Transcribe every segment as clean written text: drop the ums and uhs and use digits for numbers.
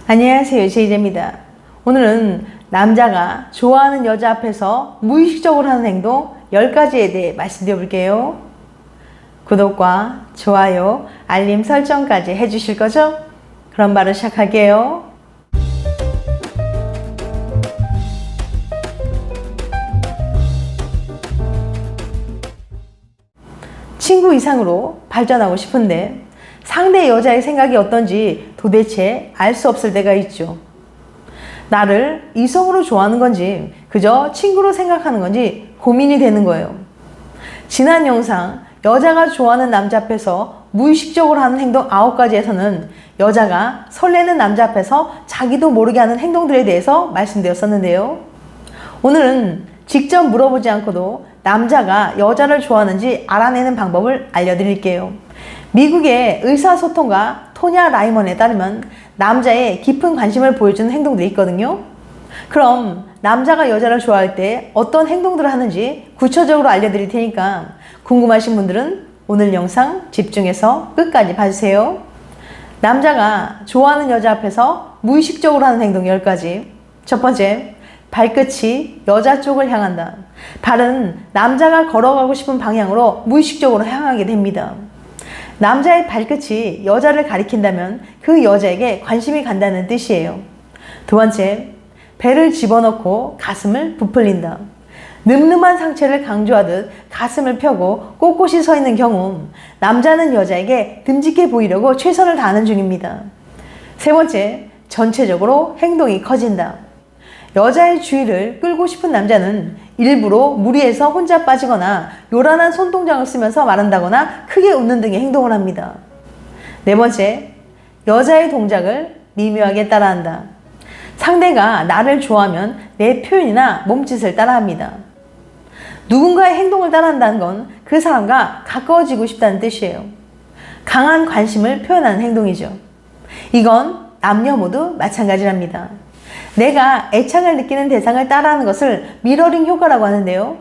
안녕하세요, 제이제입니다. 오늘은 남자가 좋아하는 여자 앞에서 무의식적으로 하는 행동 10가지에 대해 말씀드려 볼게요. 구독과 좋아요, 알림 설정까지 해주실 거죠? 그럼 바로 시작할게요. 친구 이상으로 발전하고 싶은데 상대 여자의 생각이 어떤지 도대체 알 수 없을 때가 있죠. 나를 이성으로 좋아하는 건지 그저 친구로 생각하는 건지 고민이 되는 거예요. 지난 영상 여자가 좋아하는 남자 앞에서 무의식적으로 하는 행동 9가지에서는 여자가 설레는 남자 앞에서 자기도 모르게 하는 행동들에 대해서 말씀드렸었는데요. 오늘은 직접 물어보지 않고도 남자가 여자를 좋아하는지 알아내는 방법을 알려드릴게요. 미국의 의사소통가 토냐 라이먼에 따르면 남자의 깊은 관심을 보여주는 행동들이 있거든요. 그럼 남자가 여자를 좋아할 때 어떤 행동들을 하는지 구체적으로 알려드릴 테니까 궁금하신 분들은 오늘 영상 집중해서 끝까지 봐주세요. 남자가 좋아하는 여자 앞에서 무의식적으로 하는 행동 10가지. 첫 번째, 발끝이 여자 쪽을 향한다. 발은 남자가 걸어가고 싶은 방향으로 무의식적으로 향하게 됩니다. 남자의 발끝이 여자를 가리킨다면 그 여자에게 관심이 간다는 뜻이에요. 두 번째, 배를 집어넣고 가슴을 부풀린다. 늠름한 상체를 강조하듯 가슴을 펴고 꼿꼿이 서 있는 경우 남자는 여자에게 듬직해 보이려고 최선을 다하는 중입니다. 세 번째, 전체적으로 행동이 커진다. 여자의 주의를 끌고 싶은 남자는 일부러 무리해서 혼자 빠지거나 요란한 손동작을 쓰면서 말한다거나 크게 웃는 등의 행동을 합니다. 네 번째, 여자의 동작을 미묘하게 따라한다. 상대가 나를 좋아하면 내 표현이나 몸짓을 따라합니다. 누군가의 행동을 따라한다는 건 그 사람과 가까워지고 싶다는 뜻이에요. 강한 관심을 표현하는 행동이죠. 이건 남녀 모두 마찬가지랍니다. 내가 애착을 느끼는 대상을 따라하는 것을 미러링 효과라고 하는데요.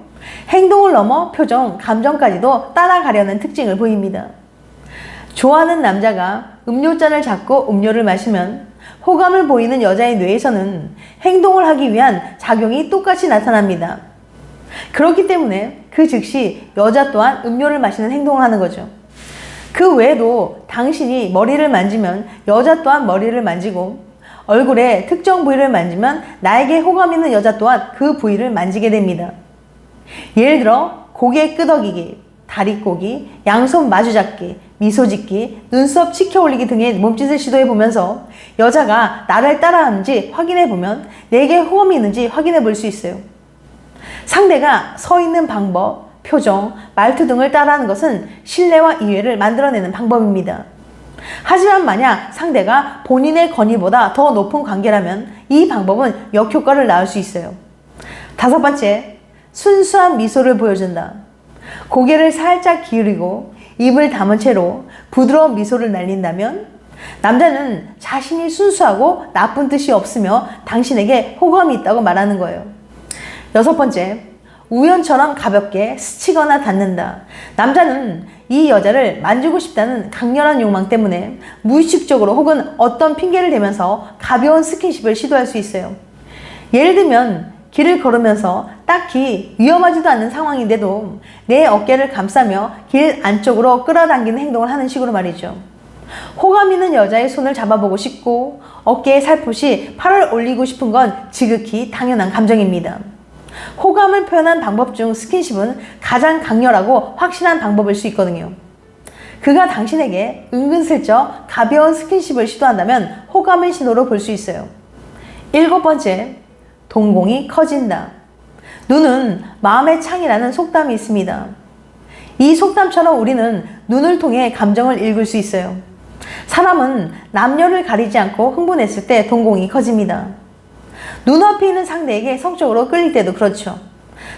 행동을 넘어 표정, 감정까지도 따라가려는 특징을 보입니다. 좋아하는 남자가 음료잔을 잡고 음료를 마시면 호감을 보이는 여자의 뇌에서는 행동을 하기 위한 작용이 똑같이 나타납니다. 그렇기 때문에 그 즉시 여자 또한 음료를 마시는 행동을 하는 거죠. 그 외에도 당신이 머리를 만지면 여자 또한 머리를 만지고 얼굴에 특정 부위를 만지면 나에게 호감 있는 여자 또한 그 부위를 만지게 됩니다. 예를 들어 고개 끄덕이기, 다리 꼬기, 양손 마주 잡기, 미소 짓기, 눈썹 치켜 올리기 등의 몸짓을 시도해 보면서 여자가 나를 따라하는지 확인해 보면 내게 호감이 있는지 확인해 볼 수 있어요. 상대가 서 있는 방법, 표정, 말투 등을 따라하는 것은 신뢰와 이해를 만들어내는 방법입니다. 하지만 만약 상대가 본인의 권위보다 더 높은 관계라면 이 방법은 역효과를 낳을 수 있어요. 다섯 번째, 순수한 미소를 보여준다. 고개를 살짝 기울이고 입을 다문 채로 부드러운 미소를 날린다면 남자는 자신이 순수하고 나쁜 뜻이 없으며 당신에게 호감이 있다고 말하는 거예요. 여섯 번째, 우연처럼 가볍게 스치거나 닿는다. 남자는 이 여자를 만지고 싶다는 강렬한 욕망 때문에 무의식적으로 혹은 어떤 핑계를 대면서 가벼운 스킨십을 시도할 수 있어요. 예를 들면 길을 걸으면서 딱히 위험하지도 않는 상황인데도 내 어깨를 감싸며 길 안쪽으로 끌어당기는 행동을 하는 식으로 말이죠. 호감 있는 여자의 손을 잡아보고 싶고 어깨에 살포시 팔을 올리고 싶은 건 지극히 당연한 감정입니다. 호감을 표현한 방법 중 스킨십은 가장 강렬하고 확실한 방법일 수 있거든요. 그가 당신에게 은근슬쩍 가벼운 스킨십을 시도한다면 호감의 신호로 볼 수 있어요. 일곱 번째, 동공이 커진다. 눈은 마음의 창이라는 속담이 있습니다. 이 속담처럼 우리는 눈을 통해 감정을 읽을 수 있어요. 사람은 남녀를 가리지 않고 흥분했을 때 동공이 커집니다. 눈앞에 있는 상대에게 성적으로 끌릴 때도 그렇죠.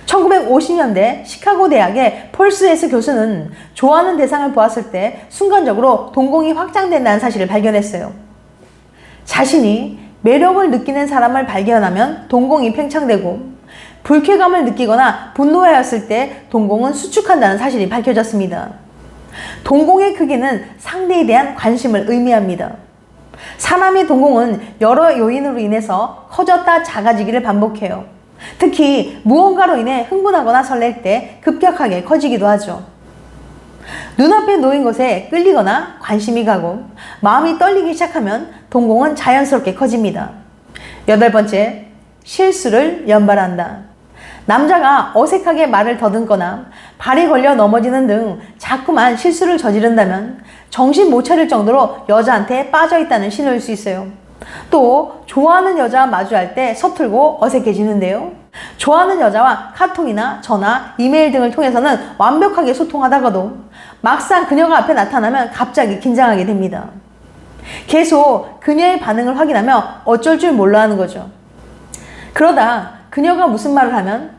1950년대 시카고 대학의 폴 스웨스 교수는 좋아하는 대상을 보았을 때 순간적으로 동공이 확장된다는 사실을 발견했어요. 자신이 매력을 느끼는 사람을 발견하면 동공이 팽창되고 불쾌감을 느끼거나 분노하였을 때 동공은 수축한다는 사실이 밝혀졌습니다. 동공의 크기는 상대에 대한 관심을 의미합니다. 사람의 동공은 여러 요인으로 인해서 커졌다 작아지기를 반복해요. 특히 무언가로 인해 흥분하거나 설렐 때 급격하게 커지기도 하죠. 눈앞에 놓인 것에 끌리거나 관심이 가고 마음이 떨리기 시작하면 동공은 자연스럽게 커집니다. 8번째, 실수를 연발한다. 남자가 어색하게 말을 더듬거나 발이 걸려 넘어지는 등 자꾸만 실수를 저지른다면 정신 못 차릴 정도로 여자한테 빠져있다는 신호일 수 있어요. 또 좋아하는 여자와 마주할 때 서툴고 어색해지는데요. 좋아하는 여자와 카톡이나 전화, 이메일 등을 통해서는 완벽하게 소통하다가도 막상 그녀가 앞에 나타나면 갑자기 긴장하게 됩니다. 계속 그녀의 반응을 확인하며 어쩔 줄 몰라 하는 거죠. 그러다 그녀가 무슨 말을 하면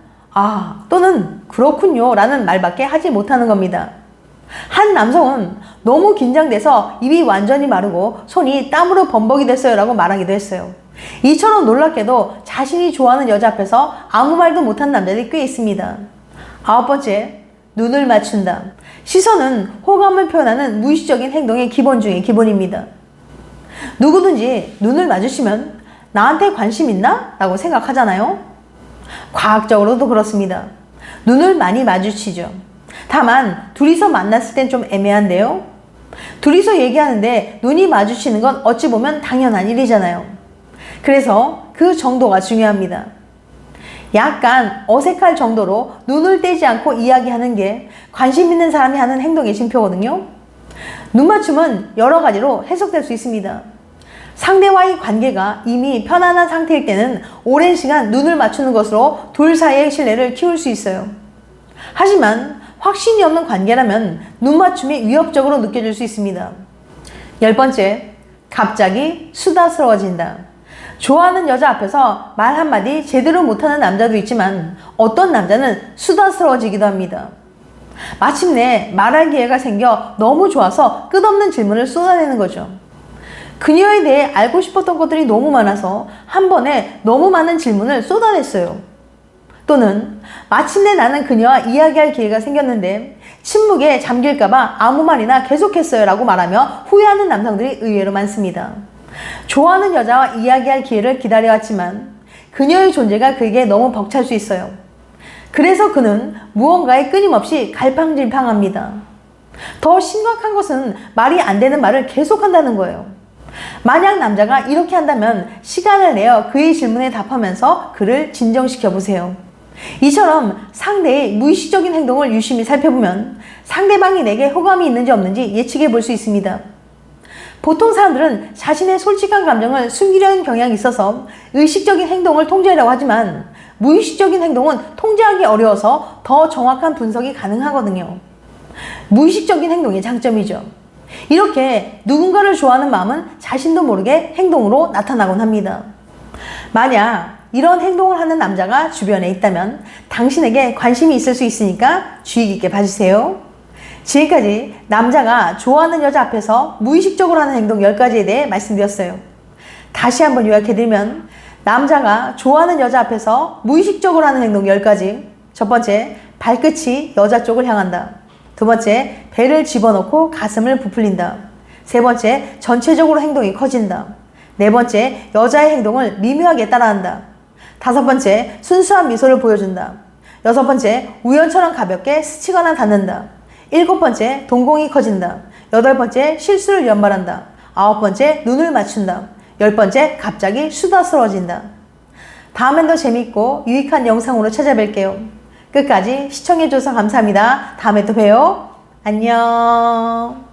또는 그렇군요 라는 말밖에 하지 못하는 겁니다. 한 남성은 너무 긴장돼서 입이 완전히 마르고 손이 땀으로 범벅이 됐어요 라고 말하기도 했어요. 이처럼 놀랍게도 자신이 좋아하는 여자 앞에서 아무 말도 못한 남자들이 꽤 있습니다. 9번째, 눈을 맞춘다. 시선은 호감을 표현하는 무의식적인 행동의 기본 중의 기본입니다. 누구든지 눈을 마주치면 나한테 관심 있나? 라고 생각하잖아요. 과학적으로도 그렇습니다. 눈을 많이 마주치죠. 다만 둘이서 만났을 땐 좀 애매한데요. 둘이서 얘기하는데 눈이 마주치는 건 어찌 보면 당연한 일이잖아요. 그래서 그 정도가 중요합니다. 약간 어색할 정도로 눈을 떼지 않고 이야기하는 게 관심 있는 사람이 하는 행동의 징표거든요. 눈 맞춤은 여러 가지로 해석될 수 있습니다. 상대와의 관계가 이미 편안한 상태일 때는 오랜 시간 눈을 맞추는 것으로 둘 사이의 신뢰를 키울 수 있어요. 하지만 확신이 없는 관계라면 눈 맞춤이 위협적으로 느껴질 수 있습니다. 10번째, 갑자기 수다스러워진다. 좋아하는 여자 앞에서 말 한마디 제대로 못하는 남자도 있지만 어떤 남자는 수다스러워지기도 합니다. 마침내 말할 기회가 생겨 너무 좋아서 끝없는 질문을 쏟아내는 거죠. 그녀에 대해 알고 싶었던 것들이 너무 많아서 한 번에 너무 많은 질문을 쏟아냈어요. 또는 마침내 나는 그녀와 이야기할 기회가 생겼는데 침묵에 잠길까봐 아무 말이나 계속했어요 라고 말하며 후회하는 남성들이 의외로 많습니다. 좋아하는 여자와 이야기할 기회를 기다려왔지만 그녀의 존재가 그에게 너무 벅찰 수 있어요. 그래서 그는 무언가에 끊임없이 갈팡질팡합니다. 더 심각한 것은 말이 안 되는 말을 계속한다는 거예요. 만약 남자가 이렇게 한다면 시간을 내어 그의 질문에 답하면서 그를 진정시켜 보세요. 이처럼 상대의 무의식적인 행동을 유심히 살펴보면 상대방이 내게 호감이 있는지 없는지 예측해 볼 수 있습니다. 보통 사람들은 자신의 솔직한 감정을 숨기려는 경향이 있어서 의식적인 행동을 통제하려고 하지만 무의식적인 행동은 통제하기 어려워서 더 정확한 분석이 가능하거든요. 무의식적인 행동의 장점이죠. 이렇게 누군가를 좋아하는 마음은 자신도 모르게 행동으로 나타나곤 합니다. 만약 이런 행동을 하는 남자가 주변에 있다면 당신에게 관심이 있을 수 있으니까 주의 깊게 봐주세요. 지금까지 남자가 좋아하는 여자 앞에서 무의식적으로 하는 행동 10가지에 대해 말씀드렸어요. 다시 한번 요약해드리면 남자가 좋아하는 여자 앞에서 무의식적으로 하는 행동 10가지. 첫 번째, 발끝이 여자 쪽을 향한다. 두 번째, 배를 집어넣고 가슴을 부풀린다. 세 번째, 전체적으로 행동이 커진다. 네 번째, 여자의 행동을 미묘하게 따라한다. 다섯 번째, 순수한 미소를 보여준다. 여섯 번째, 우연처럼 가볍게 스치거나 닿는다. 일곱 번째, 동공이 커진다. 여덟 번째, 실수를 연발한다. 아홉 번째, 눈을 맞춘다. 열 번째, 갑자기 수다스러워진다. 다음엔 더 재밌고 유익한 영상으로 찾아뵐게요. 끝까지 시청해줘서 감사합니다. 다음에 또 봬요. 안녕.